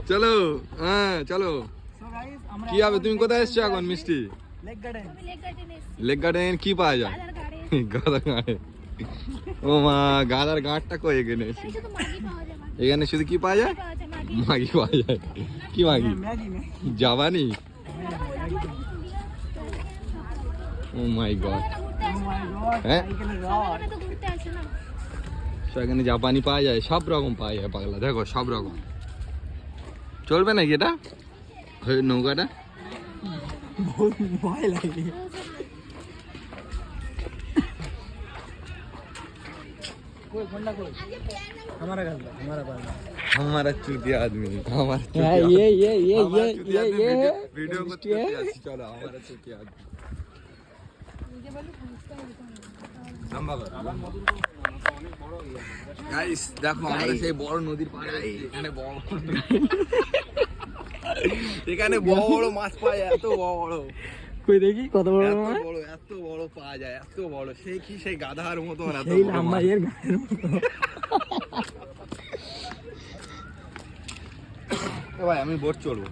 চলো হ্যাঁ চলো। কি হবে, তুমি কোথায় এসছো এখন মিষ্টি? লেক গার্ডেন কি পাওয়া যায়? গাঁদার গাঁড়ে। ও মা, গাঁদার গাঁটটা কই এখানে? এখানে শুধু কি পাওয়া যায়? মাগি পাওয়া যায়। কি মাগি? জাবানি? ও মাই গড। হ্যাঁ এখানে জাপানি পাওয়া যায়, সব রকম পাওয়া যায় পাগলা। দেখো সব রকম। চলবে নাকি এটা নৌকাটা? ভয় লাগে। हमारा चूतिया आदमी, हमारा ये वीडियो को चलो हमारा चूतिया आदमी। গাইস দেখো আমরা সেই বড় নদীর পাড়ে, এখানে বড় বড় মাছ পাওয়া যায়, এত বড়। কই দেখি কত বড় মাছ? এত বড় পাওয়া যায়, এত বড়। সেই কি সেই গাধার মতো না, সেই লম্বা এর গায়ের মতো। ভাই আমি বোট চলবো।